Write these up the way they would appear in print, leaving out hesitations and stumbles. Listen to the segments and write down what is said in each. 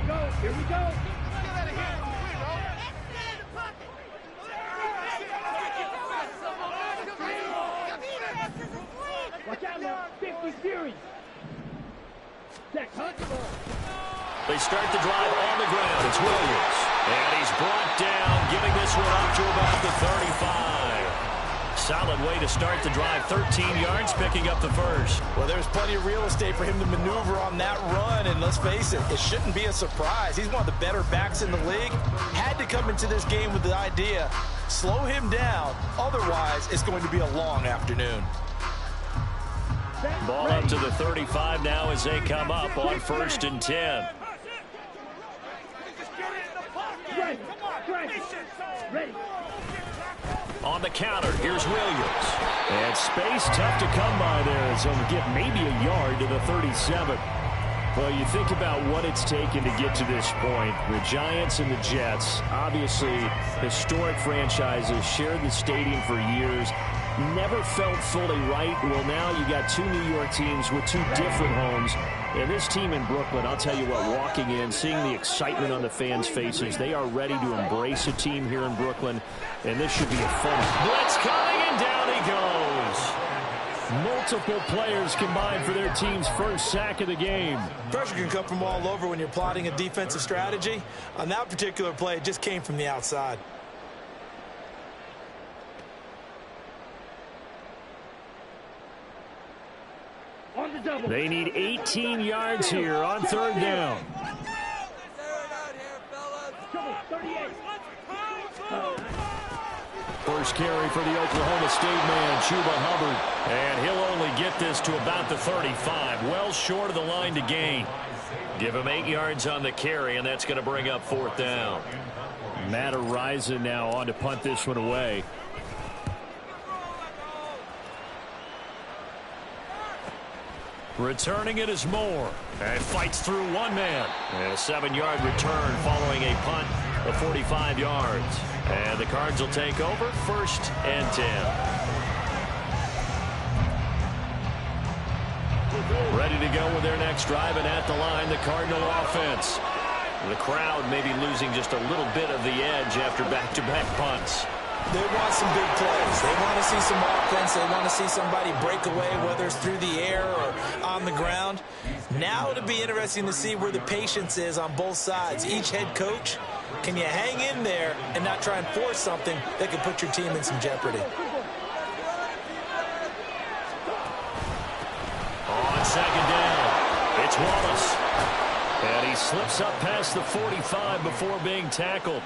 Here we go. Watch out now. 50 series. They start the drive on the ground. It's Williams. And he's brought down, giving this one up to about the 35. Solid way to start the drive. 13 yards, picking up the first. Well, there's plenty of real estate for him to maneuver on that run, and let's face it, it shouldn't be a surprise. He's one of the better backs in the league. Had to come into this game with the idea, slow him down, otherwise it's going to be a long afternoon. Ball up to the 35 now as they come up on 1st and 10. On the counter, here's Williams. And space tough to come by there as he'll get maybe a yard to the 37. Well, you think about what it's taken to get to this point. The Giants and the Jets, obviously historic franchises, shared the stadium for years. Never felt fully right. Well, now you got two New York teams with two different homes. And this team in Brooklyn, I'll tell you what, walking in, seeing the excitement on the fans' faces, they are ready to embrace a team here in Brooklyn. And this should be a fun blitz coming, and down he goes. Multiple players combined for their team's first sack of the game. Pressure can come from all over when you're plotting a defensive strategy. On that particular play, it just came from the outside. They need 18 yards here on 3rd down. First carry for the Oklahoma State man, Chuba Hubbard. And he'll only get this to about the 35. Well short of the line to gain. Give him 8 yards on the carry, and that's going to bring up 4th down. Matt Araiza now on to punt this one away. Returning it is Moore. And fights through one man. And a 7-yard return following a punt of 45 yards. And the Cards will take over 1st and 10. Ready to go with their next drive, and at the line, the Cardinal offense. The crowd maybe losing just a little bit of the edge after back-to-back punts. They want some big plays. They want to see some offense. They want to see somebody break away, whether it's through the air or on the ground. Now it'll be interesting to see where the patience is on both sides. Each head coach, can you hang in there and not try and force something that could put your team in some jeopardy? On 2nd down, it's Wallace. And he slips up past the 45 before being tackled.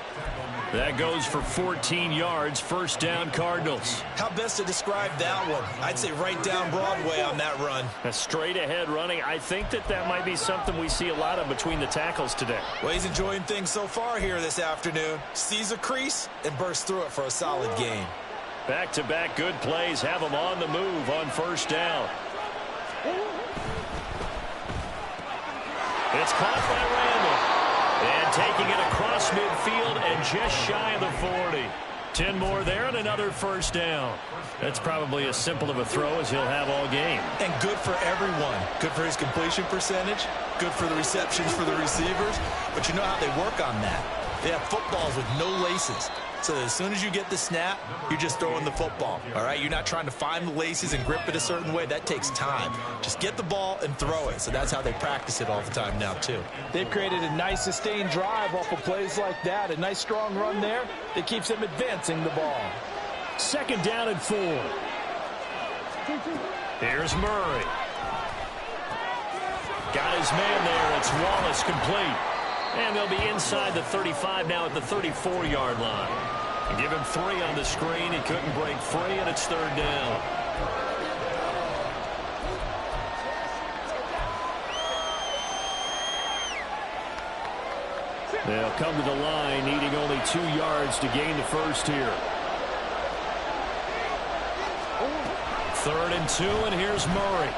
That goes for 14 yards. 1st down, Cardinals. How best to describe that one? I'd say right down Broadway on that run. A straight ahead running. I think that might be something we see a lot of between the tackles today. Well, he's enjoying things so far here this afternoon. Sees a crease and bursts through it for a solid gain. Back-to-back good plays have him on the move on 1st down. It's caught by Randall. And taking it across midfield and just shy of the 40. 10 more there and another 1st down. That's probably as simple of a throw as he'll have all game. And good for everyone. Good for his completion percentage. Good for the receptions for the receivers. But you know how they work on that. They have footballs with no laces. So that as soon as you get the snap, you're just throwing the football. All right, you're not trying to find the laces and grip it a certain way. That takes time. Just get the ball and throw it. So that's how they practice it all the time now, too. They've created a nice sustained drive off of plays like that. A nice strong run there that keeps them advancing the ball. 2nd down and 4. Here's Murray. Got his man there. It's Wallace complete. And they'll be inside the 35 now at the 34-yard line. And give him 3 on the screen. He couldn't break free, and it's 3rd down. They'll come to the line, needing only 2 yards to gain the first here. 3rd and 2, and here's Murray.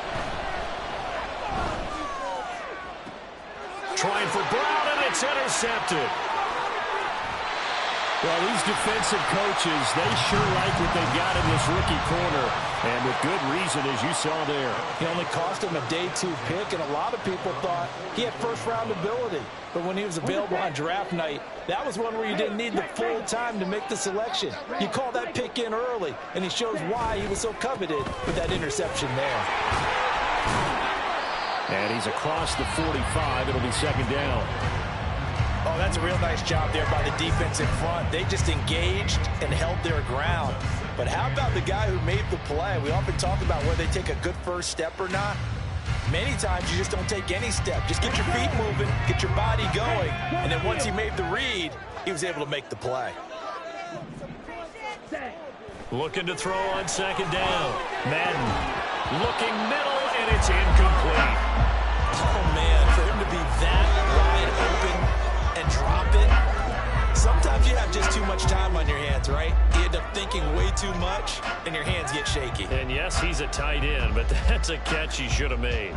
Trying for Brown, and it's intercepted. Well, these defensive coaches, they sure like what they've got in this rookie corner, and with good reason, as you saw there. He only cost him a day 2 pick, and a lot of people thought he had first-round ability. But when he was available on draft night, that was one where you didn't need the full time to make the selection. You call that pick in early, and he shows why he was so coveted with that interception there. And he's across the 45. It'll be second down. Oh, that's a real nice job there by the defense in front. They just engaged and held their ground. But how about the guy who made the play? We often talk about whether they take a good first step or not. Many times you just don't take any step. Just get your feet moving, get your body going, and then once he made the read, he was able to make the play. Looking to throw on second down. Madden looking middle, and it's incomplete. Oh, man, for him to be that wide open and drop it. Sometimes you have just too much time on your hands, right? You end up thinking way too much, and your hands get shaky. And yes, he's a tight end, but that's a catch he should have made.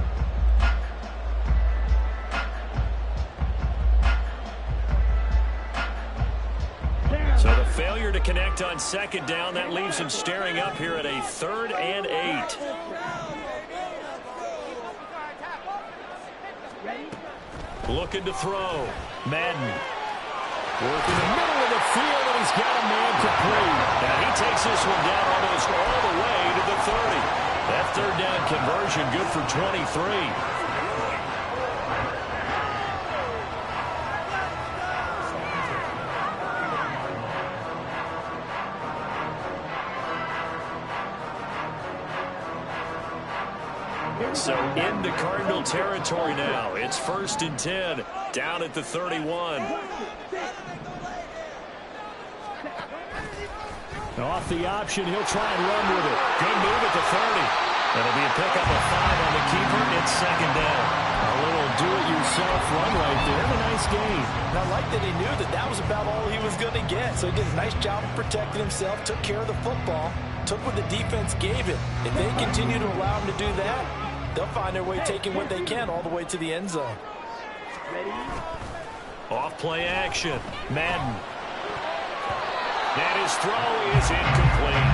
So the failure to connect on second down, that leaves him staring up here at a 3rd and 8. Looking to throw. Madden working the middle of the field, and he's got a man complete. And he takes this one down almost all the way to the 30. That 3rd down conversion good for 23. So into Cardinal territory now. It's 1st and 10, down at the 31. Off the option, he'll try and run with it. Good move at the 30. That'll be a pickup of 5 on the keeper. It's second down. A little do-it-yourself run right there. A nice gain. And I like that he knew that that was about all he was going to get. So he did a nice job of protecting himself, took care of the football, took what the defense gave him. If they continue to allow him to do that, they'll find their way taking what they can all the way to the end zone. Off play action. Madden. And his throw is incomplete.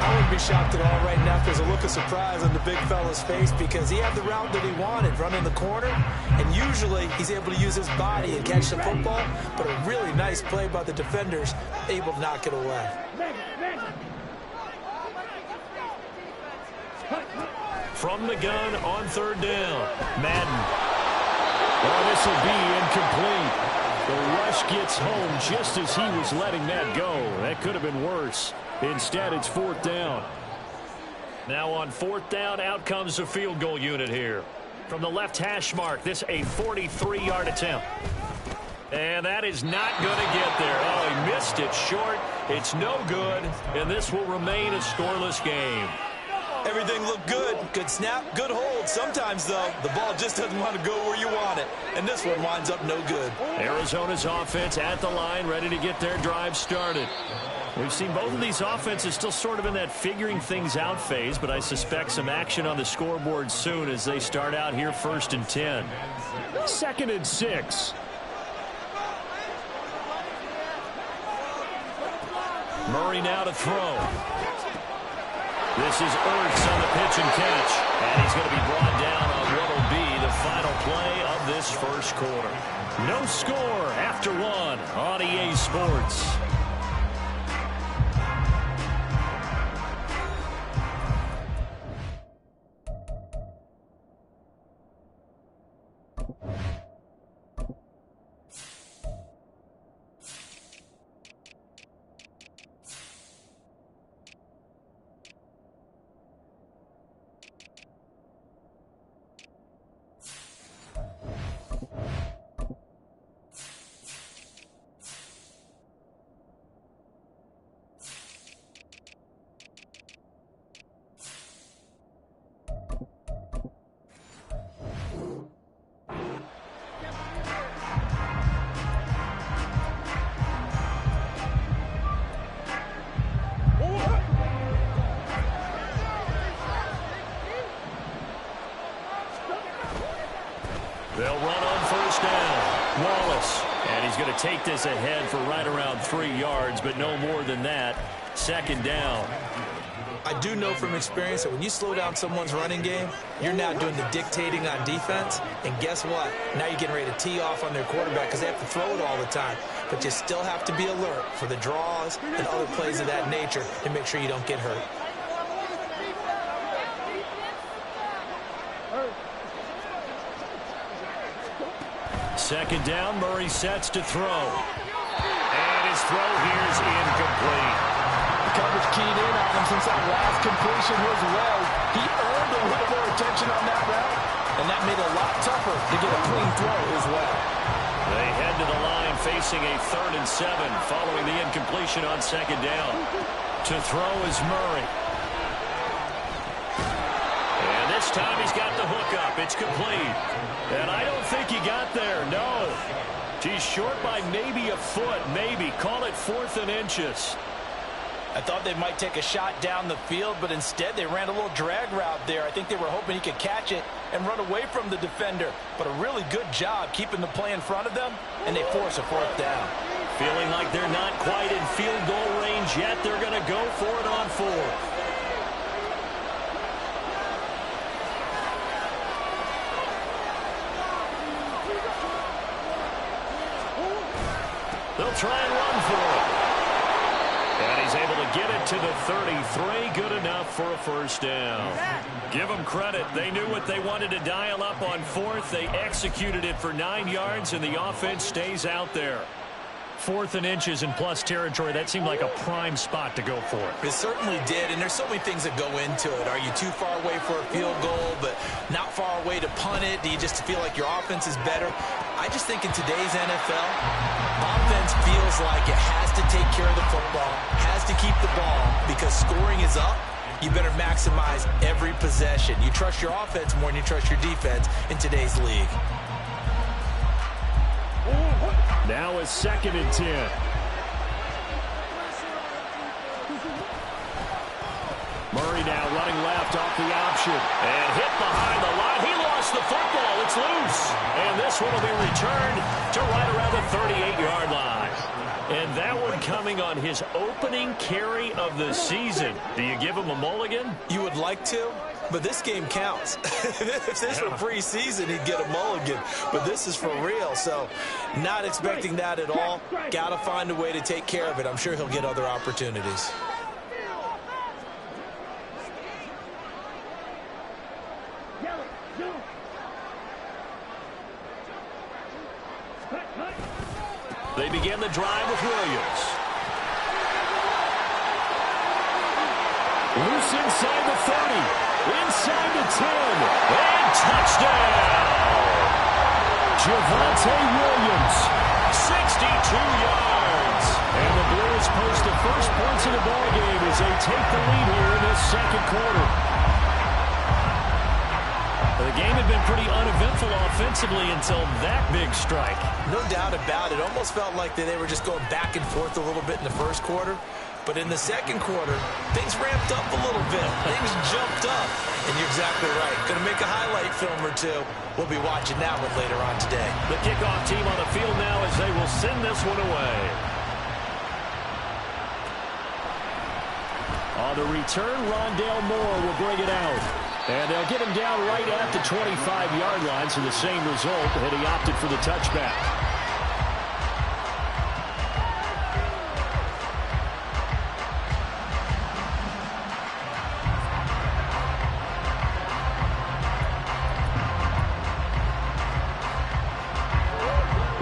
I wouldn't be shocked at all right now if there's a look of surprise on the big fella's face because he had the route that he wanted, running the corner, and usually he's able to use his body and catch the football, but a really nice play by the defenders, able to knock it away. From the gun on 3rd down. Madden. Oh, this will be incomplete. The rush gets home just as he was letting that go. That could have been worse. Instead, it's 4th down. Now on 4th down, out comes the field goal unit here. From the left hash mark, this a 43-yard attempt. And that is not going to get there. Oh, he missed it short. It's no good, and this will remain a scoreless game. Everything looked good. Good snap, good hold. Sometimes, though, the ball just doesn't want to go where you want it. And this one winds up no good. Arizona's offense at the line, ready to get their drive started. We've seen both of these offenses still sort of in that figuring things out phase, but I suspect some action on the scoreboard soon as they start out here 1st and 10. 2nd and 6. Murray now to throw. This is Ertz on the pitch and catch. And he's going to be brought down on what will be the final play of this first quarter. No score after 1 on EA Sports. They'll run on 1st down. Wallace And he's going to take this ahead for right around 3 yards, but no more than that. Second down. I do know from experience that when you slow down someone's running game, you're now doing the dictating on defense. And guess what? Now you're getting ready to tee off on their quarterback because they have to throw it all the time. But you still have to be alert for the draws and other plays of that nature to make sure you don't get hurt. Second down, Murray sets to throw. And his throw here is incomplete. The coverage keyed in on him since that last completion was low. He earned a little more attention on that route, and that made it a lot tougher to get a clean throw as well. They head to the line facing a 3rd and 7 following the incompletion on second down. To throw is Murray. And this time he's got the hook up. It's complete. And I don't think he got there, no. He's short by maybe a foot, maybe. Call it 4th and inches. I thought they might take a shot down the field, but instead they ran a little drag route there. I think they were hoping he could catch it and run away from the defender. But a really good job keeping the play in front of them, and they force a 4th down. Feeling like they're not quite in field goal range yet. They're going to go for it on 4th. They'll try and run for it. And he's able to get it to the 33. Good enough for a 1st down. Give them credit. They knew what they wanted to dial up on 4th. They executed it for 9 yards, and the offense stays out there. 4th and inches in plus territory. That seemed like a prime spot to go for. It certainly did, and there's so many things that go into it. Are you too far away for a field goal, but not far away to punt it? Do you just feel like your offense is better? I just think in today's NFL, offense feels like it has to take care of the football, has to keep the ball, because scoring is up. You better maximize every possession. You trust your offense more than you trust your defense in today's league. Now a 2nd and 10. Murray now running left off the option. And hit behind the line. He lost the football. It's loose. And this one will be returned to right around the 38-yard line. And that one coming on his opening carry of the season. Do you give him a mulligan? You would like to, but this game counts. If this were preseason, he'd get a mulligan. But this is for real, so not expecting that at all. Got to find a way to take care of it. I'm sure he'll get other opportunities. They begin the drive with Williams. Loose inside the 30. Inside the 10. And touchdown! Javonte Williams. 62 yards. And the Blues post the first points of the ballgame as they take the lead here in this 2nd quarter. The game had been pretty uneventful offensively until that big strike. No doubt about it. Almost felt like they were just going back and forth a little bit in the 1st quarter. But in the 2nd quarter, things ramped up a little bit. Things jumped up. And you're exactly right. Going to make a highlight film or two. We'll be watching that one later on today. The kickoff team on the field now as they will send this one away. On the return, Rondale Moore will bring it out. And they'll get him down right at the 25-yard line, so the same result, and he opted for the touchback.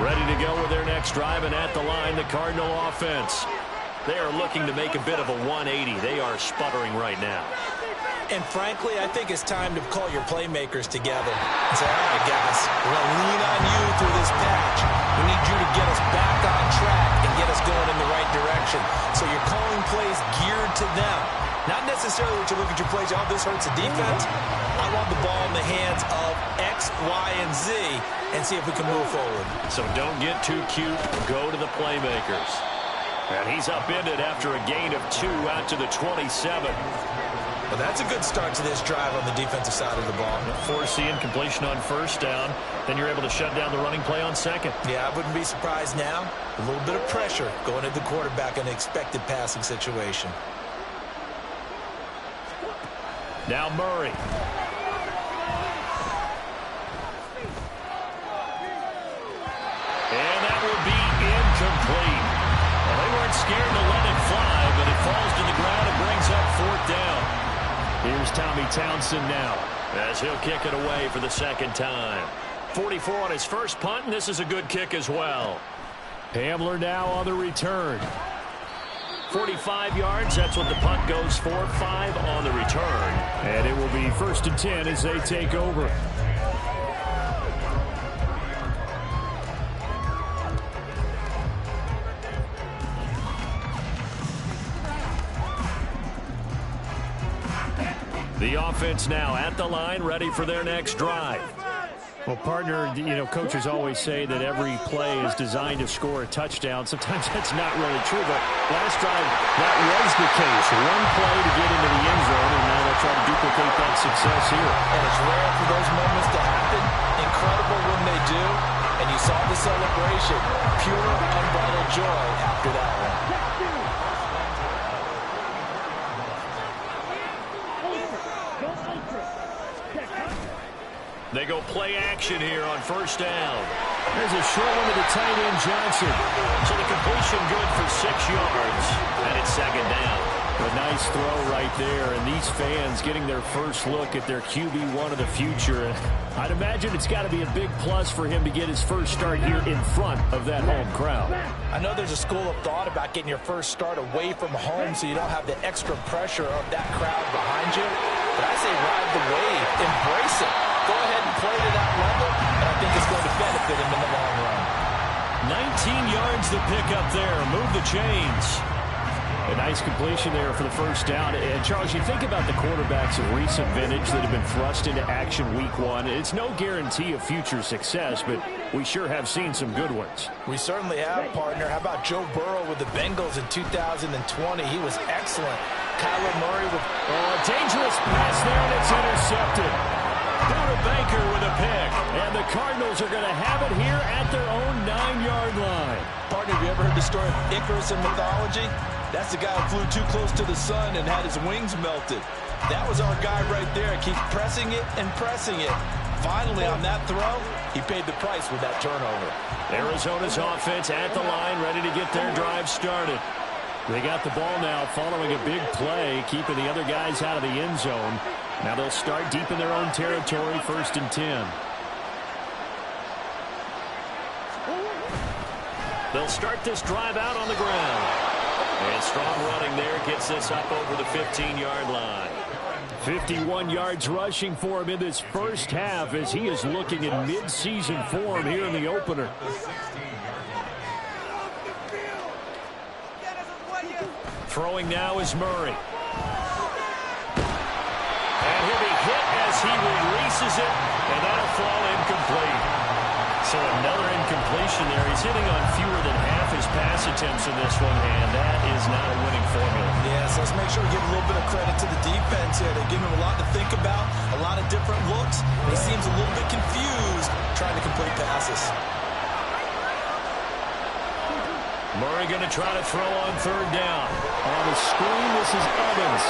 Ready to go with their next drive, and at the line, the Cardinal offense. They are looking to make a bit of a 180. They are sputtering right now. And frankly, I think it's time to call your playmakers together and say, all right, guys, we're going to lean on you through this patch. We need you to get us back on track and get us going in the right direction. So you're calling plays geared to them. Not necessarily that you look at your plays, oh, this hurts the defense. I want the ball in the hands of X, Y, and Z and see if we can move forward. So don't get too cute. Go to the playmakers. And he's upended after a gain of 2 out to the 27. Well, that's a good start to this drive on the defensive side of the ball. Force the incompletion on first down. Then you're able to shut down the running play on second. Yeah, I wouldn't be surprised now. A little bit of pressure going at the quarterback in an expected passing situation. Now Murray. And that will be incomplete. Well, they weren't scared to let it fly, but it falls to the ground and brings up fourth down. Here's Tommy Townsend now as he'll kick it away for the second time. 44 on his first punt, and this is a good kick as well. Hamler now on the return. 45 yards, that's what the punt goes for. 5 on the return. And it will be 1st and 10 as they take over. The offense now at the line, ready for their next drive. Well, partner, coaches always say that every play is designed to score a touchdown. Sometimes that's not really true, but last drive, that was the case. One play to get into the end zone, and now they'll try to duplicate that success here. And it's rare for those moments to happen. Incredible when they do. And you saw the celebration. Pure, unbridled joy after that one. They go play action here on first down. There's a short one to the tight end, Johnson. So the completion good for 6 yards. And it's second down. A nice throw right there. And these fans getting their first look at their QB1 of the future. I'd imagine it's got to be a big plus for him to get his first start here in front of that home crowd. I know there's a school of thought about getting your first start away from home so you don't have the extra pressure of that crowd behind you. But I say ride the wave. Embrace it. Go ahead and play to that level, and I think it's going to benefit him in the long run. 19 yards to pick up there. Move the chains. A nice completion there for the first down. And, Charles, you think about the quarterbacks of recent vintage that have been thrust into action week 1. It's no guarantee of future success, but we sure have seen some good ones. We certainly have, partner. How about Joe Burrow with the Bengals in 2020? He was excellent. Kyler Murray with a dangerous pass there, and it's intercepted. Buda Baker with a pick. And the Cardinals are going to have it here at their own 9-yard line. Partner, have you ever heard the story of Icarus in mythology? That's the guy who flew too close to the sun and had his wings melted. That was our guy right there. Keep pressing it and pressing it. Finally, on that throw, he paid the price with that turnover. Arizona's offense at the line, ready to get their drive started. They got the ball now following a big play, keeping the other guys out of the end zone. Now they'll start deep in their own territory, 1st and 10. They'll start this drive out on the ground. And strong running there gets this up over the 15-yard line. 51 yards rushing for him in this first half as he is looking in mid-season form here in the opener. Throwing now is Murray. And he'll be hit as he releases it, and that'll fall incomplete. So another incompletion there. He's hitting on fewer than half his pass attempts in this one, and that is not a winning formula. Yeah, so let's make sure we give a little bit of credit to the defense here. They're giving him a lot to think about, a lot of different looks. He seems a little bit confused trying to complete passes. Murray going to try to throw on third down. On the screen, this is Evans.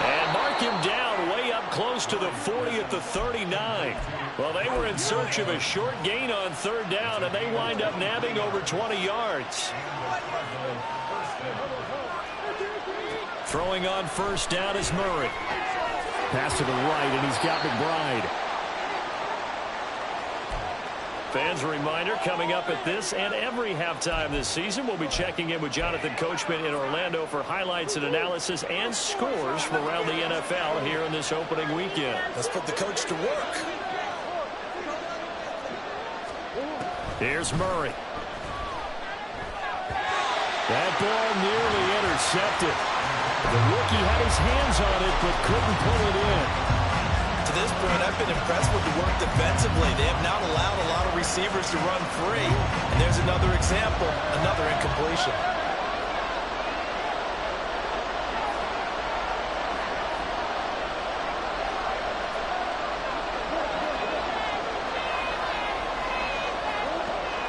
And mark him down way up close to the 40 at the 39. Well, they were in search of a short gain on third down, and they wind up nabbing over 20 yards. Throwing on first down is Murray. Pass to the right, and he's got McBride. Fans, a reminder, coming up at this and every halftime this season, we'll be checking in with Jonathan Coachman in Orlando for highlights and analysis and scores from around the NFL here in this opening weekend. Let's put the coach to work. Here's Murray. That ball nearly intercepted. The rookie had his hands on it but couldn't pull it in. To this point, I've been impressed with the work defensively. They have not allowed a lot of receivers to run free. And there's another example, another incompletion.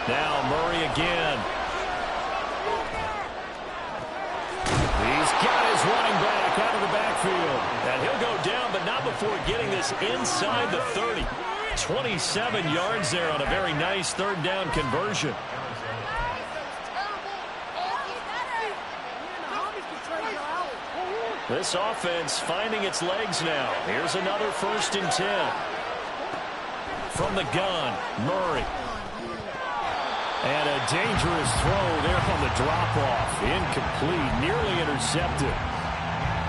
Now Murray again. He's got his running back out of the backfield. And he'll go down, but not before getting this inside the 30. 27 yards there on a very nice third down conversion. This offense finding its legs now. Here's another 1st and 10. From the gun, Murray. And a dangerous throw there on the drop-off. Incomplete, nearly intercepted.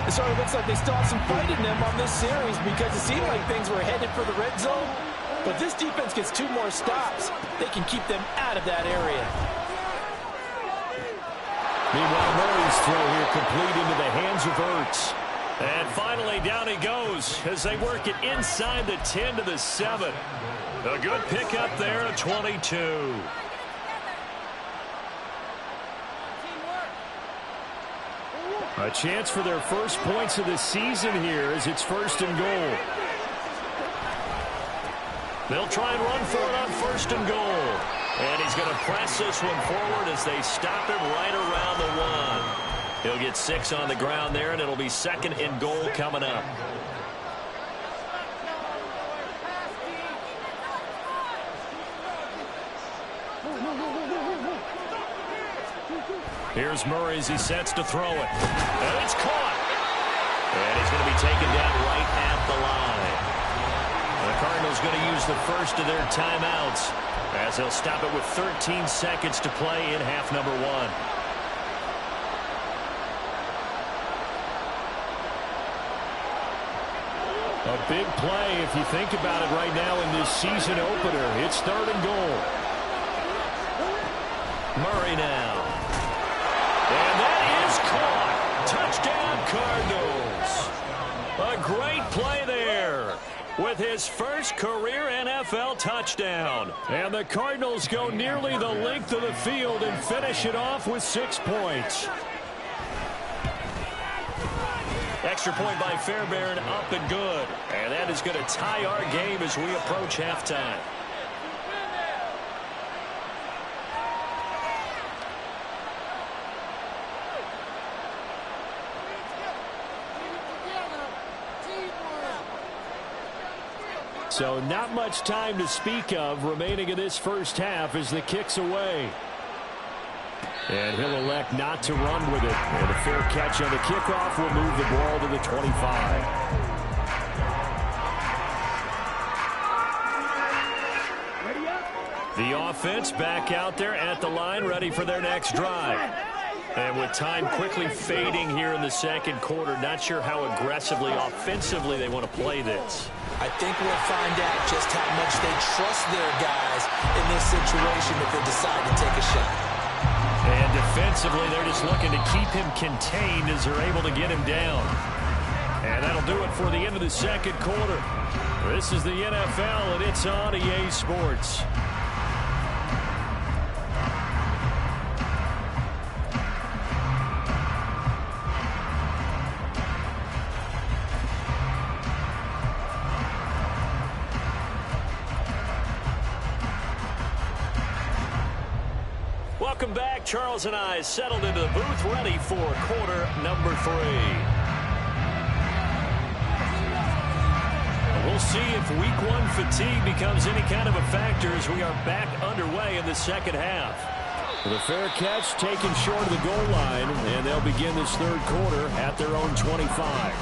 It sort of looks like they still have some fight in them on this series because it seemed like things were headed for the red zone. But this defense gets 2 more stops. They can keep them out of that area. Meanwhile, Murray's throw here complete into the hands of Ertz. And finally, down he goes as they work it inside the 10 to the 7. A good pickup there at 22. A chance for their first points of the season here as it's 1st and goal. They'll try and run for it on 1st and goal. And he's going to press this one forward as they stop him right around the 1. He'll get 6 on the ground there, and it'll be 2nd and goal coming up. Here's Murray as he sets to throw it. And it's caught. And he's going to be taken down right at the line. The Cardinals going to use the first of their timeouts as they'll stop it with 13 seconds to play in half number 1. A big play if you think about it right now in this season opener. It's 3rd and goal. Murray now. And that is caught. Touchdown, Cardinals. A great play there with his first career NFL touchdown. And the Cardinals go nearly the length of the field and finish it off with 6 points. Extra point by Fairbairn, up and good. And that is going to tie our game as we approach halftime. So not much time to speak of remaining in this first half as the kick's away. And he'll elect not to run with it. And a fair catch on the kickoff will move the ball to the 25. The offense back out there at the line, ready for their next drive. And with time quickly fading here in the 2nd quarter, not sure how aggressively, offensively they want to play this. I think we'll find out just how much they trust their guys in this situation if they decide to take a shot. And defensively, they're just looking to keep him contained as they're able to get him down. And that'll do it for the end of the 2nd quarter. This is the NFL, and it's on EA Sports. Welcome back. Charles and I settled into the booth, ready for quarter number 3. We'll see if week 1 fatigue becomes any kind of a factor as we are back underway in the 2nd half. The fair catch taken short of the goal line, and they'll begin this 3rd quarter at their own 25.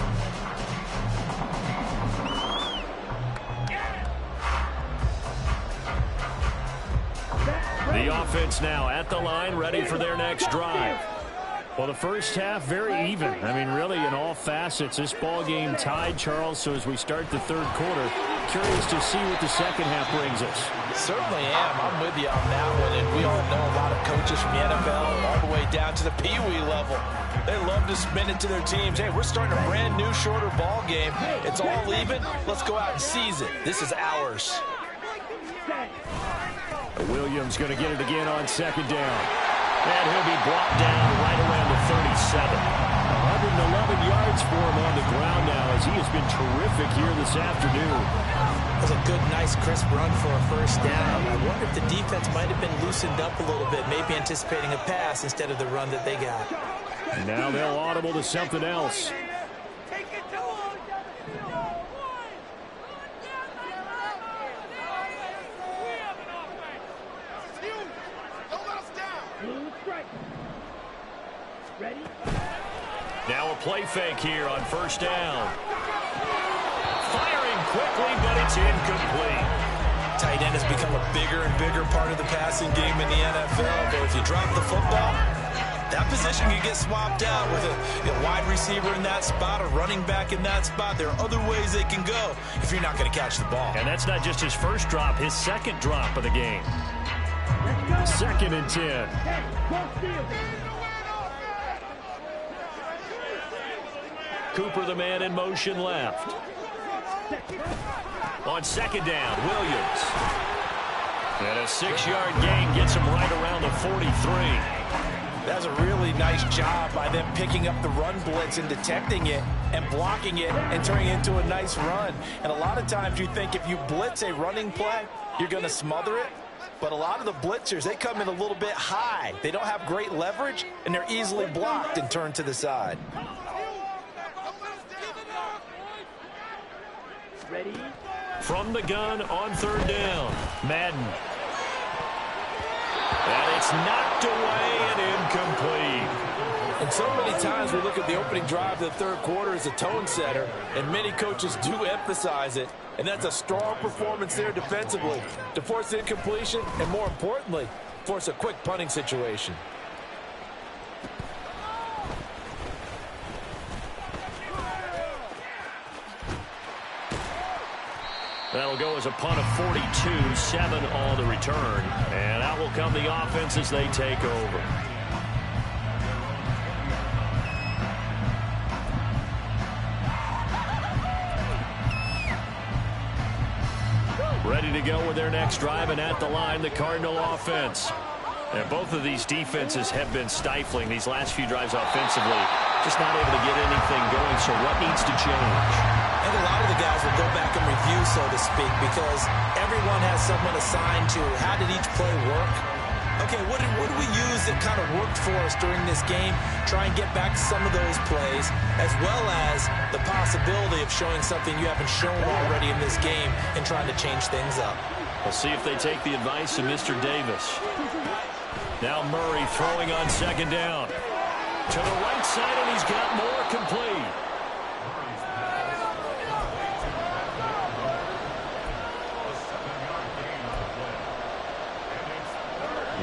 The offense now at the line, ready for their next drive. Well, the first half, very even. I mean, really, in all facets, this ball game tied, Charles. So as we start the 3rd quarter, curious to see what the 2nd half brings us. Certainly am. I'm with you on that one. And we all know a lot of coaches from the NFL all the way down to the Pee-wee level. They love to spin it to their teams. Hey, we're starting a brand new, shorter ball game. It's all even. Let's go out and seize it. This is ours. Williams going to get it again on 2nd down. And he'll be brought down right around the 37. 111 yards for him on the ground now as he has been terrific here this afternoon. That was a good, nice, crisp run for a first down. I wonder if the defense might have been loosened up a little bit, maybe anticipating a pass instead of the run that they got. And now they'll audible to something else. Now a play fake here on first down. Firing quickly, but it's incomplete. Tight end has become a bigger and bigger part of the passing game in the NFL. But if you drop the football, that position can get swapped out with a wide receiver in that spot, a running back in that spot. There are other ways they can go if you're not going to catch the ball. And that's not just his first drop, his second drop of the game. 2nd and 10. Cooper, the man in motion left. On 2nd down, Williams. And a 6-yard gain gets him right around the 43. That's a really nice job by them picking up the run blitz and detecting it and blocking it and turning it into a nice run. And a lot of times you think if you blitz a running play, you're going to smother it. But a lot of the blitzers, they come in a little bit high. They don't have great leverage, and they're easily blocked and turned to the side. Ready? From the gun on 3rd down, Madden. And it's knocked away and incomplete. And so many times we look at the opening drive of the 3rd quarter as a tone setter, and many coaches do emphasize it. And that's a strong performance there defensively to force incompletion and, more importantly, force a quick punting situation. That'll go as a punt of 42, 7 on the return. And out will come the offense as they take over. Ready to go with their next drive, and at the line, the Cardinal offense. And both of these defenses have been stifling these last few drives offensively. Just not able to get anything going, so what needs to change? I think a lot of the guys will go back and review, so to speak, because everyone has someone assigned to how did each play work. Okay, what did we use that kind of worked for us during this game? Try and get back to some of those plays, as well as the possibility of showing something you haven't shown already in this game and trying to change things up. We'll see if they take the advice of Mr. Davis. Now Murray throwing on 2nd down. To the right side, and he's got more complete.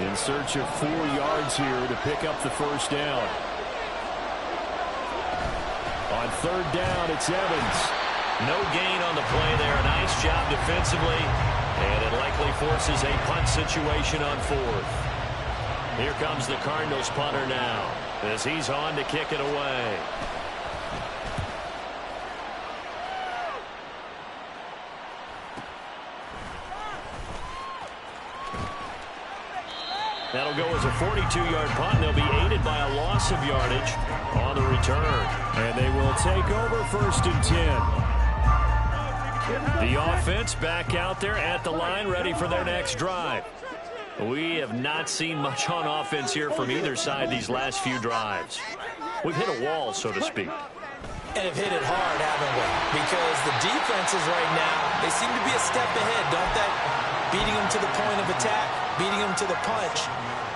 In search of 4 yards here to pick up the first down. On 3rd down, it's Evans. No gain on the play there. A nice job defensively. And it likely forces a punt situation on 4th. Here comes the Cardinals punter now as he's on to kick it away. That'll go as a 42-yard punt, and they'll be aided by a loss of yardage on the return. And they will take over 1st and 10. The offense back out there at the line, ready for their next drive. We have not seen much on offense here from either side these last few drives. We've hit a wall, so to speak. And have hit it hard, haven't we? Because the defenses right now, they seem to be a step ahead, don't they? Beating them to the point of attack, beating them to the punch.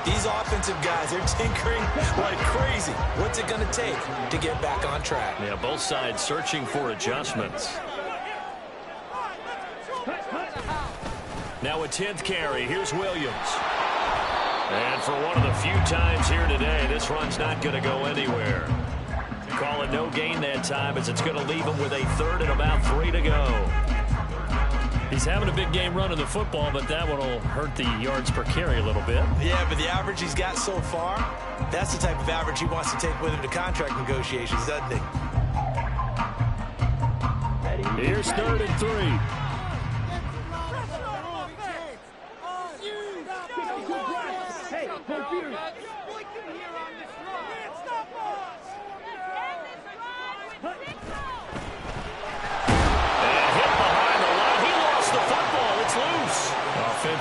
These offensive guys are tinkering like crazy. What's it going to take to get back on track? Yeah, both sides searching for adjustments. Now a 10th carry. Here's Williams. And for one of the few times here today, this run's not going to go anywhere. Call it no gain that time as it's going to leave him with a 3rd and about 3 to go. He's having a big game running the football, but that one will hurt the yards per carry a little bit. Yeah, but the average he's got so far, that's the type of average he wants to take with him to contract negotiations, doesn't he? Here's 3rd and 3.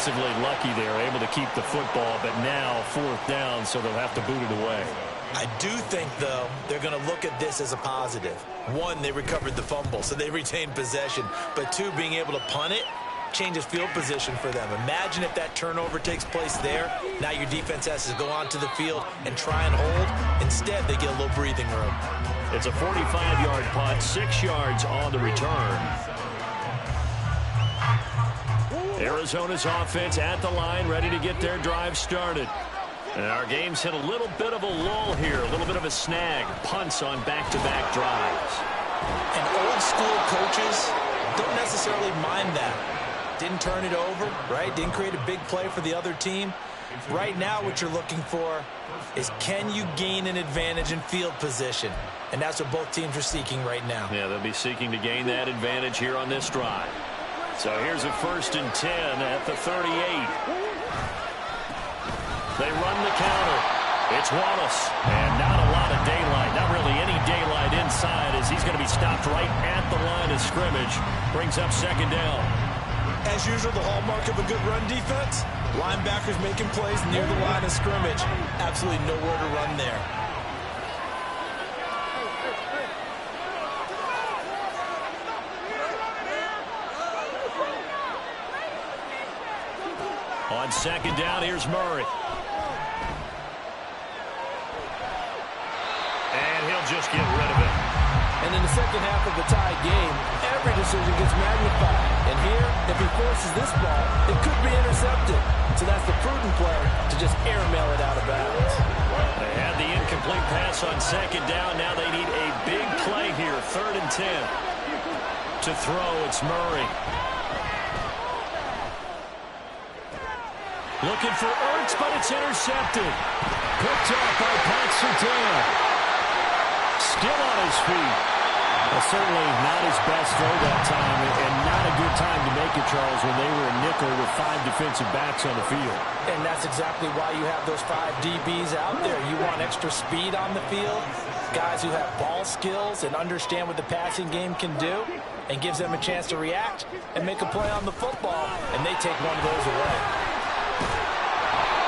defensively lucky there, able to keep the football, but now 4th down, so they'll have to boot it away. I do think, though, they're going to look at this as a positive. 1, they recovered the fumble, so they retained possession. But 2, being able to punt it changes field position for them. Imagine if that turnover takes place there. Now your defense has to go onto the field and try and hold. Instead, they get a little breathing room. It's a 45-yard punt, 6 yards on the return. Arizona's offense at the line, ready to get their drive started. And our game's hit a little bit of a lull here, a little bit of a snag. Punts on back-to-back drives. And old-school coaches don't necessarily mind that. Didn't turn it over, right? Didn't create a big play for the other team. Right now what you're looking for is, can you gain an advantage in field position? And that's what both teams are seeking right now. Yeah, they'll be seeking to gain that advantage here on this drive. So here's a 1st and 10 at the 38. They run the counter. It's Wallace. And not a lot of daylight. Not really any daylight inside, as he's going to be stopped right at the line of scrimmage. Brings up 2nd down. As usual, the hallmark of a good run defense, linebackers making plays near the line of scrimmage. Absolutely nowhere to run there. On 2nd down, here's Murray. And he'll just get rid of it. And in the second half of the tie game, every decision gets magnified. And here, if he forces this ball, it could be intercepted. So that's the prudent play to just airmail it out of bounds. They had the incomplete pass on 2nd down. Now they need a big play here, 3rd and 10. To throw, it's Murray. Looking for Ertz, but it's intercepted. Picked up by Pat Surtain. Still on his feet. Well, certainly not his best throw that time, and not a good time to make it, Charles, when they were a nickel with 5 defensive backs on the field. And that's exactly why you have those 5 DBs out there. You want extra speed on the field, guys who have ball skills and understand what the passing game can do, and gives them a chance to react and make a play on the football, and they take one of those away.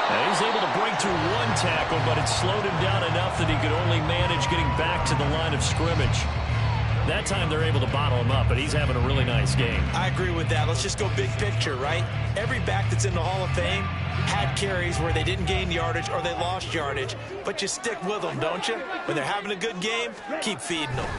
Now he's able to break through 1 tackle, but it slowed him down enough that he could only manage getting back to the line of scrimmage. That time they're able to bottle him up, but he's having a really nice game. I agree with that. Let's just go big picture, right? Every back that's in the Hall of Fame had carries where they didn't gain yardage or they lost yardage, but you stick with them, don't you? When they're having a good game, keep feeding them.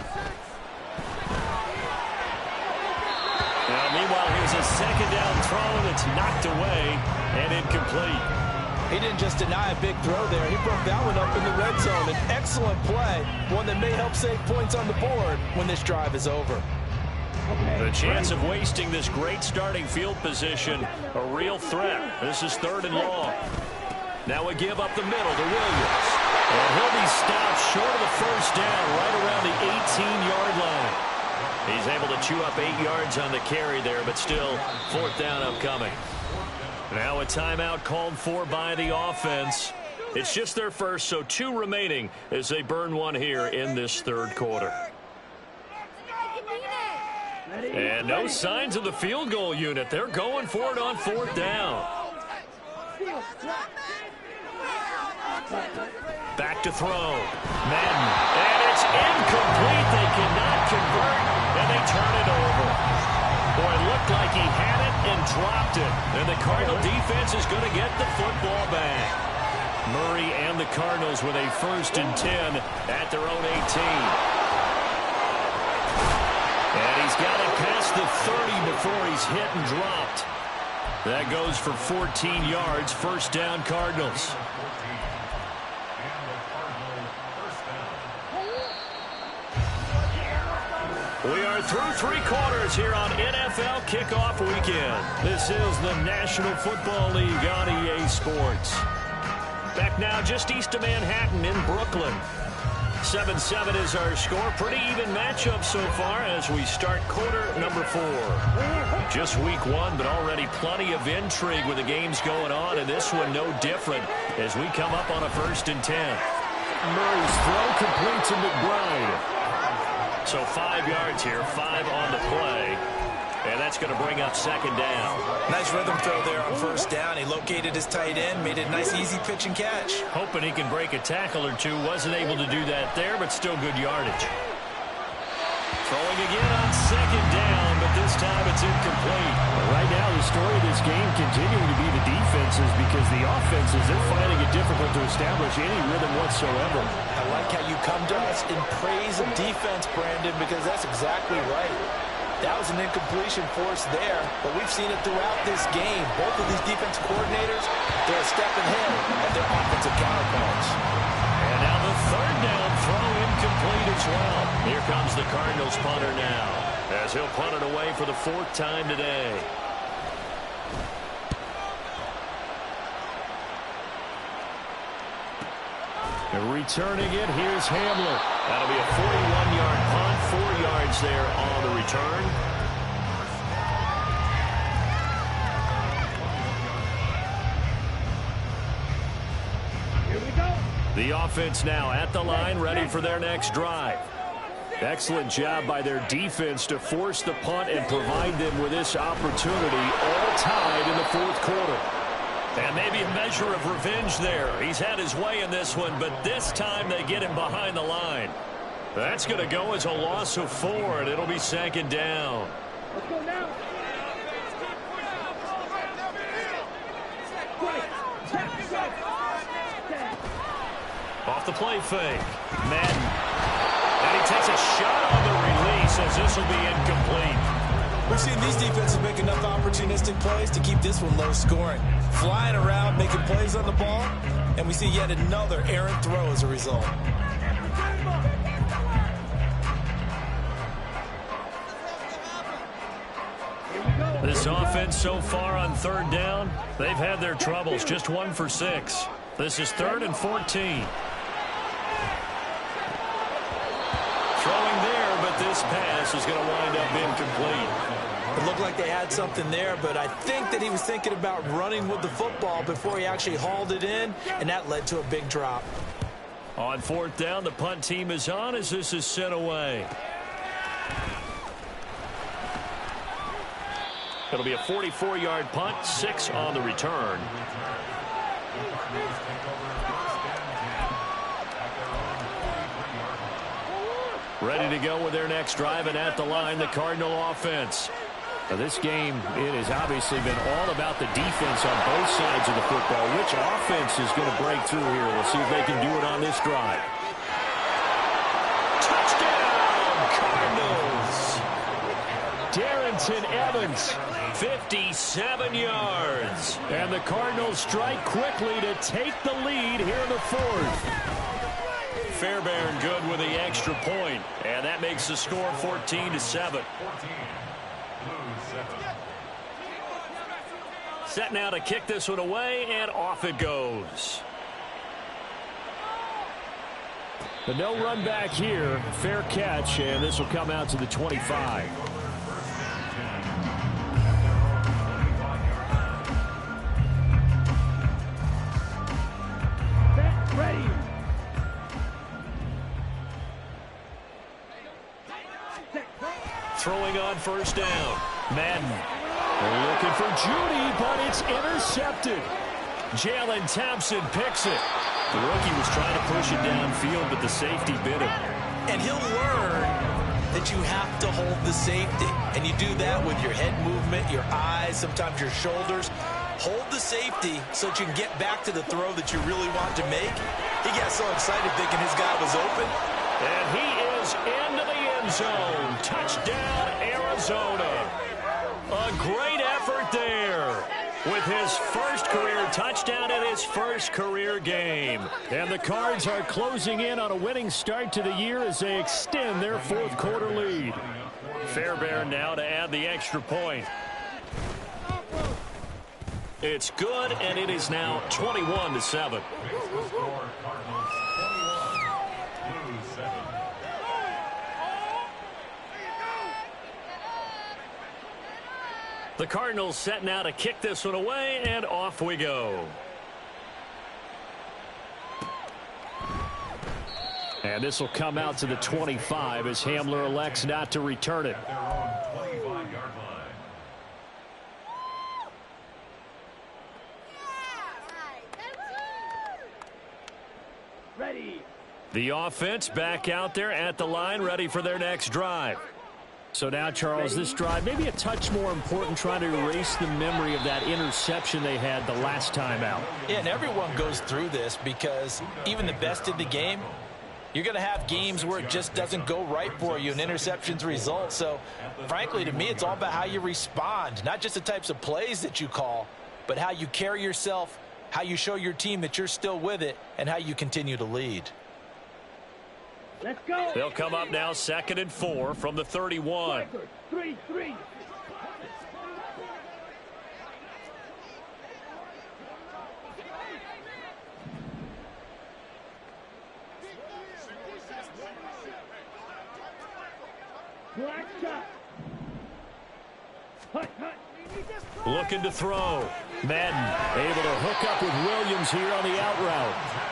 Now, meanwhile, here's a 2nd down throw that's knocked away and incomplete. He didn't just deny a big throw there. He broke that one up in the red zone. An excellent play, one that may help save points on the board when this drive is over. The chance of wasting this great starting field position, a real threat. This is 3rd and long. Now we give up the middle to Williams. And he'll be stopped short of the 1st down, right around the 18-yard line. He's able to chew up 8 yards on the carry there, but still 4th down upcoming. Now a timeout called for by the offense. It's just their first, so 2 remaining as they burn one here in this 3rd quarter. And no signs of the field goal unit. They're going for it on 4th down. Back to throw. Madden. And it's incomplete. They cannot convert, and they turn it over. Boy, it looked like he had it and dropped it. And the Cardinal defense is going to get the football back. Murray and the Cardinals with a 1st and 10 at their own 18. And he's got it past the 30 before he's hit and dropped. That goes for 14 yards. 1st down, Cardinals. We are through 3 quarters here on NFL Kickoff Weekend. This is the National Football League on EA Sports. Back now just east of Manhattan in Brooklyn. 7-7 is our score. Pretty even matchup so far as we start quarter number 4. Just week 1, but already plenty of intrigue with the games going on, and this one no different as we come up on a 1st and 10. Murray's throw complete to McBride. So 5 yards here, 5 on the play. And that's going to bring up second down. Nice rhythm throw there on first down. He located his tight end, made it a nice, easy pitch and catch. Hoping he can break a tackle or two. Wasn't able to do that there, but still good yardage. Throwing again on second down, but this time it's incomplete. Right now, the story of this game continuing to be the defenses, because the offenses, they're finding it difficult to establish any rhythm whatsoever. I like how you come to us in praise of defense, Brandon, because that's exactly right. That was an incompletion force there, but we've seen it throughout this game. Both of these defense coordinators, they're a step ahead of their offensive counterparts. And now the third down throw incomplete as well. Here comes the Cardinals punter now, as he'll punt it away for the fourth time today. And returning it, here's Hamler. That'll be a 41-yard punt, 4 yards there on the return. Here we go. The offense now at the line, ready for their next drive. Excellent job by their defense to force the punt and provide them with this opportunity, all tied in the fourth quarter. And maybe a measure of revenge there. He's had his way in this one, but this time they get him behind the line. That's going to go as a loss of 4, and it'll be second down. Let's go now. Off the play fake. Madden. And he takes a shot on the release as this will be incomplete. We've seen these defenses make enough opportunistic plays to keep this one low scoring. Flying around, making plays on the ball, and we see yet another errant throw as a result. This offense so far on third down, they've had their troubles. Just 1 for 6. This is 3rd and 14. Throwing there, but this pass is going to wind up incomplete. It looked like they had something there, but I think that he was thinking about running with the football before he actually hauled it in, and that led to a big drop. On 4th down, the punt team is on as this is sent away. It'll be a 44-yard punt, 6 on the return. Ready to go with their next drive, and at the line, the Cardinal offense. Now this game, it has obviously been all about the defense on both sides of the football. Which offense is going to break through here? We'll see if they can do it on this drive. Touchdown, Cardinals! Darrynton Evans, 57 yards. And the Cardinals strike quickly to take the lead here in the fourth. Fairbairn good with the extra point, and that makes the score 14-7. Set now to kick this one away, and off it goes. The no run back here, fair catch, and this will come out to the 25. Ready. Throwing on first down. Madden. They're looking for Judy, but it's intercepted. Jalen Thompson picks it. The rookie was trying to push it downfield, but the safety bit him. And he'll learn that you have to hold the safety. And you do that with your head movement, your eyes, sometimes your shoulders. Hold the safety so that you can get back to the throw that you really want to make. He got so excited thinking his guy was open. And he is into the end zone. Touchdown, Arizona. A great effort there with his first career touchdown in his first career game. And the Cards are closing in on a winning start to the year as they extend their fourth quarter lead. Fairbairn now to add the extra point. It's good, and it is now 21-7. The Cardinals set now to kick this one away, and off we go. And this will come out to the 25 as Hamler elects not to return it. ready. The offense back out there at the line, ready for their next drive. So now, Charles, this drive maybe a touch more important, trying to erase the memory of that interception they had the last time out. Yeah, and everyone goes through this because even the best in the game, you're going to have games where it just doesn't go right for you and interceptions result. So, frankly, to me, it's all about how you respond, not just the types of plays that you call, but how you carry yourself, how you show your team that you're still with it, and how you continue to lead. Let's go. They'll come up now 2nd and 4 from the 31. 3-3. Black shot. Hut, hut. Looking to throw. Madden able to hook up with Williams here on the out route.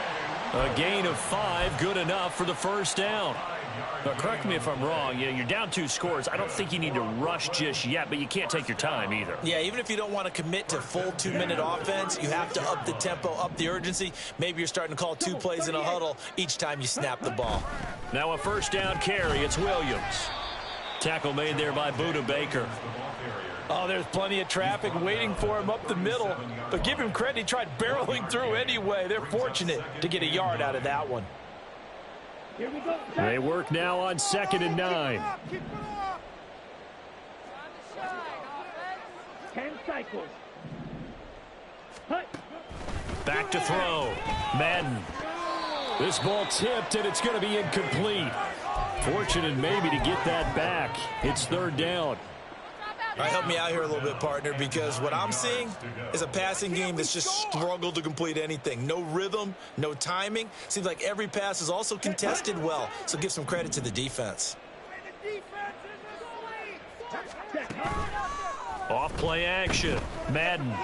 A gain of 5, good enough for the first down. Now, correct me if I'm wrong. You're down 2 scores. I don't think you need to rush just yet, but you can't take your time either. Yeah, even if you don't want to commit to full 2-minute offense, you have to up the tempo, up the urgency. Maybe you're starting to call 2 plays in a huddle each time you snap the ball. Now a first down carry. It's Williams. Tackle made there by Buda Baker. Oh, there's plenty of traffic waiting for him up the middle. But give him credit, he tried barreling through anyway. They're fortunate to get a yard out of that one. Here we go. They work now on 2nd and 9. 10 cycles. Hut. Back to throw. Madden. This ball tipped, and it's going to be incomplete. Fortunate maybe to get that back. It's 3rd down. All right, help me out here a little bit, partner, because what I'm seeing is a passing game that's just struggled to complete anything. No rhythm, no timing. Seems like every pass is also contested well, so give some credit to the defense. Off play action. Madden.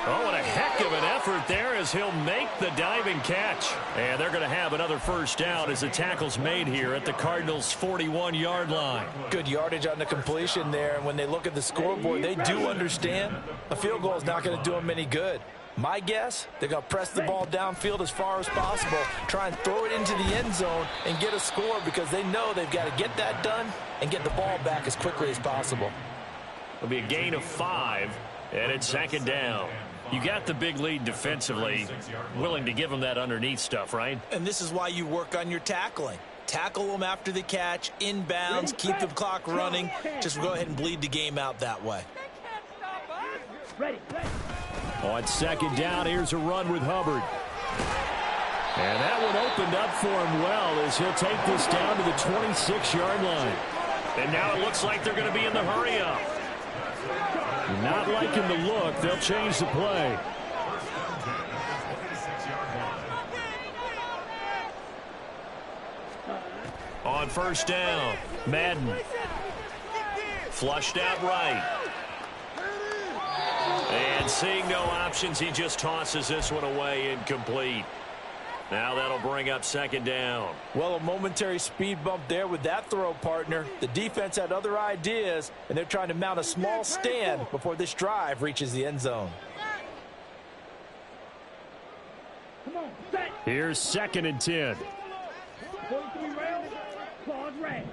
Oh, what a heck of an effort there as he'll make the diving catch. And they're going to have another first down as the tackle's made here at the Cardinals' 41-yard line. Good yardage on the completion there. And when they look at the scoreboard, they do understand a field goal is not going to do them any good. My guess, they're going to press the ball downfield as far as possible, try and throw it into the end zone and get a score because they know they've got to get that done and get the ball back as quickly as possible. It'll be a gain of 5, and it's 2nd down. You got the big lead defensively, willing to give them that underneath stuff, right? And this is why you work on your tackling. Tackle them after the catch, inbounds, keep the clock running. Just go ahead and bleed the game out that way. Ready. On 2nd down, here's a run with Hubbard. And that one opened up for him well as he'll take this down to the 26-yard line. And now it looks like they're going to be in the hurry-up. Not liking the look. They'll change the play. On 1st down, Madden. Flushed out right. And seeing no options, he just tosses this one away incomplete. Now that'll bring up 2nd down. Well, a momentary speed bump there with that throw, partner. The defense had other ideas, and they're trying to mount a small stand before this drive reaches the end zone. Come on, set. Here's 2nd and 10. 43 rounds. Claws red.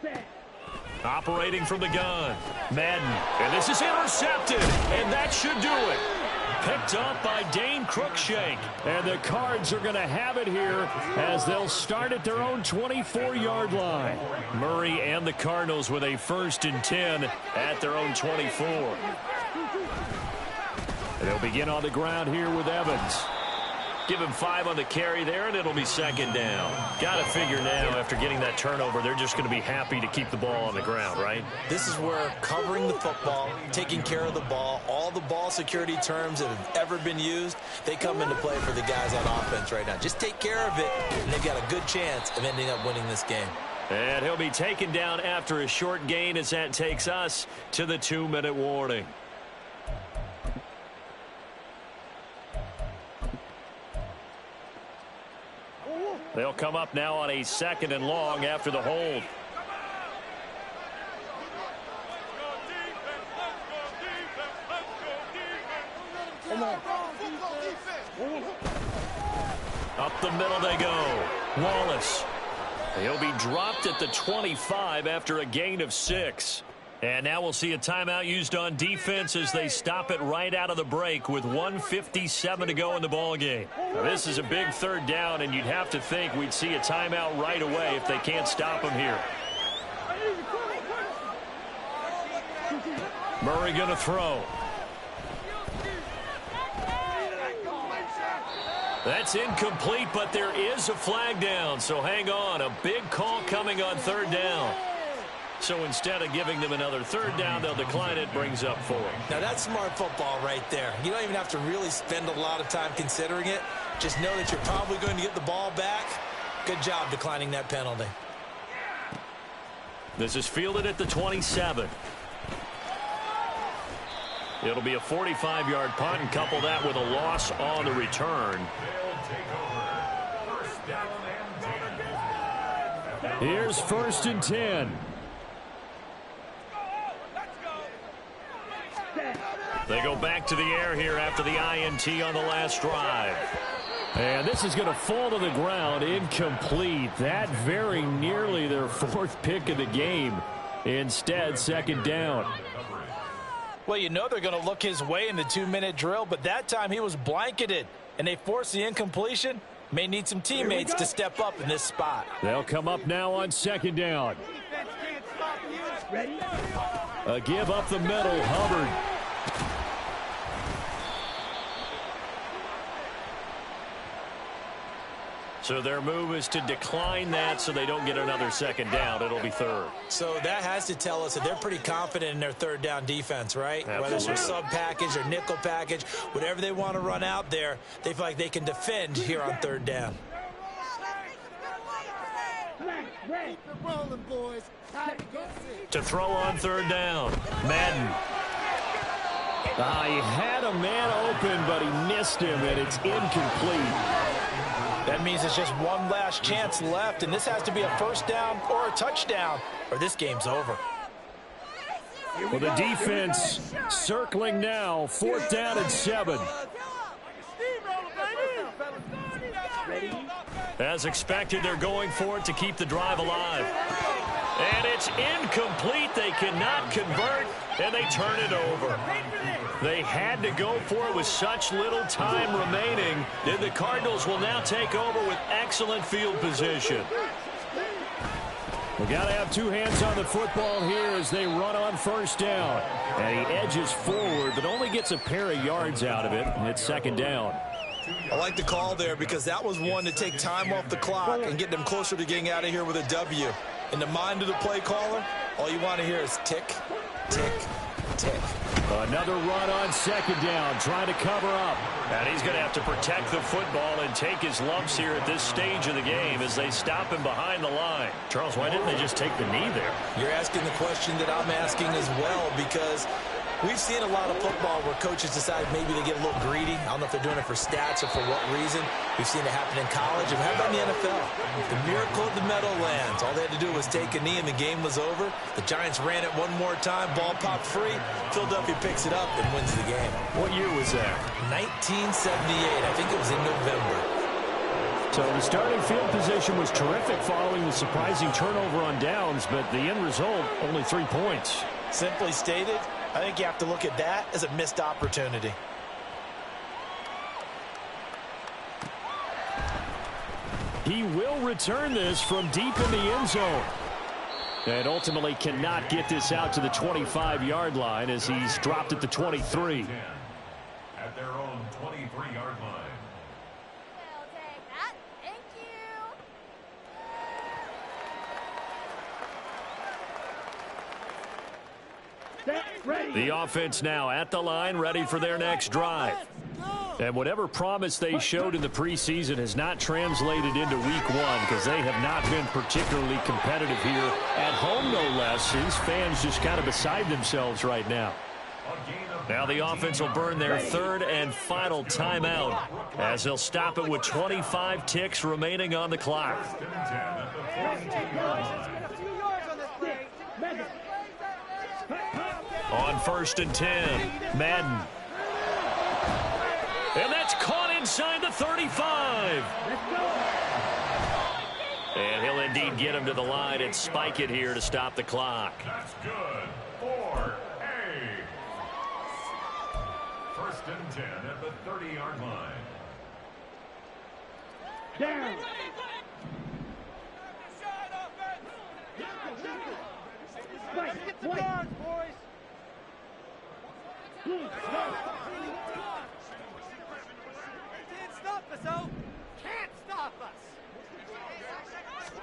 Set. Operating from the gun. Madden. And this is intercepted. And that should do it. Picked up by Dane Cruikshank. And the Cards are going to have it here as they'll start at their own 24-yard line. Murray and the Cardinals with a 1st and 10 at their own 24. And they'll begin on the ground here with Evans. Give him 5 on the carry there, and it'll be 2nd down. Got to figure now, after getting that turnover, they're just going to be happy to keep the ball on the ground, right? This is where covering the football, taking care of the ball, all the ball security terms that have ever been used, they come into play for the guys on offense right now. Just take care of it, and they've got a good chance of ending up winning this game. And he'll be taken down after a short gain as that takes us to the 2-minute warning. They'll come up now on a 2nd and long after the hold. Come on. the middle they go. Wallace. He'll be dropped at the 25 after a gain of 6. And now we'll see a timeout used on defense as they stop it right out of the break with 1:57 to go in the ballgame. Now, this is a big third down, and you'd have to think we'd see a timeout right away if they can't stop him here. Murray going to throw. That's incomplete, but there is a flag down, so hang on. A big call coming on third down. So instead of giving them another third down, they'll decline it, brings up 4. Now, that's smart football right there. You don't even have to really spend a lot of time considering it. Just know that you're probably going to get the ball back. Good job declining that penalty. This is fielded at the 27. It'll be a 45-yard punt, and couple that with a loss on the return. Here's 1st and 10. They go back to the air here after the INT on the last drive. And this is going to fall to the ground, incomplete. That very nearly their 4th pick of the game. Instead, 2nd down. Well, you know they're going to look his way in the 2-minute drill, but that time he was blanketed, and they forced the incompletion. May need some teammates to step up in this spot. They'll come up now on 2nd down. A give up the middle, Hubbard. So their move is to decline that so they don't get another 2nd down. It'll be 3rd. So that has to tell us that they're pretty confident in their 3rd down defense, right? Absolutely. Whether it's their sub package or nickel package, whatever they want to run out there, they feel like they can defend here on 3rd down. To throw on 3rd down, Madden. He had a man open, but he missed him, and it's incomplete. That means it's just one last chance left, and this has to be a 1st down or a touchdown, or this game's over. Well, the defense circling now, 4th down and 7. As expected, they're going for it to keep the drive alive. And it's incomplete. They cannot convert, and they turn it over. They had to go for it with such little time remaining. And the Cardinals will now take over with excellent field position. We got to have 2 hands on the football here as they run on 1st down. And he edges forward, but only gets a pair of yards out of it. And it's 2nd down. I like the call there because that was one to take time off the clock and get them closer to getting out of here with a W. In the mind of the play caller, all you want to hear is tick, tick, tick. Another run on 2nd down, trying to cover up. And he's going to have to protect the football and take his lumps here at this stage of the game as they stop him behind the line. Charles, why didn't they just take the knee there? You're asking the question that I'm asking as well, because we've seen a lot of football where coaches decide maybe they get a little greedy. I don't know if they're doing it for stats or for what reason. We've seen it happen in college. And how about in the NFL? The miracle of the Meadowlands. All they had to do was take a knee and the game was over. The Giants ran it one more time. Ball popped free. Philadelphia picks it up and wins the game. What year was that? 1978. I think it was in November. So the starting field position was terrific following the surprising turnover on downs, but the end result, only 3 points. Simply stated, I think you have to look at that as a missed opportunity. He will return this from deep in the end zone. And ultimately cannot get this out to the 25-yard line as he's dropped at the 23. At their own 23-yard line. They'll take that. Thank you. Set, ready. The offense now at the line, ready for their next drive. And whatever promise they showed in the preseason has not translated into week 1 because they have not been particularly competitive here at home, no less. These fans just kind of beside themselves right now. Now the offense will burn their 3rd and final timeout as they'll stop it with 25 ticks remaining on the clock. On 1st and 10, Madden. And that's caught inside the 35. Let's go. And he'll indeed get him to the line and spike it here to stop the clock. That's good. 4A. First and 10 at the 30-yard line. Down. Right. White. Blue. Right. Can't stop us, O. Can't stop us.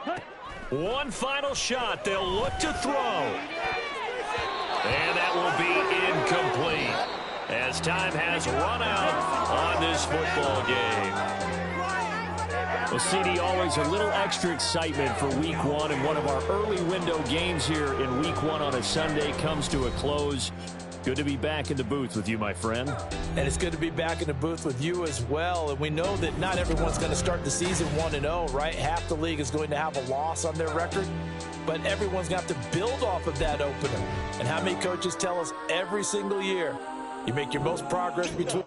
Hut. One final shot. They'll look to throw. And that will be incomplete as time has run out on this football game. Well, CD, always a little extra excitement for Week 1, and one of our early window games here in Week 1 on a Sunday comes to a close. Good to be back in the booth with you, my friend. And it's good to be back in the booth with you as well. And we know that not everyone's going to start the season 1-0, right? Half the league is going to have a loss on their record. But everyone's going to have to build off of that opener. And how many coaches tell us every single year, you make your most progress between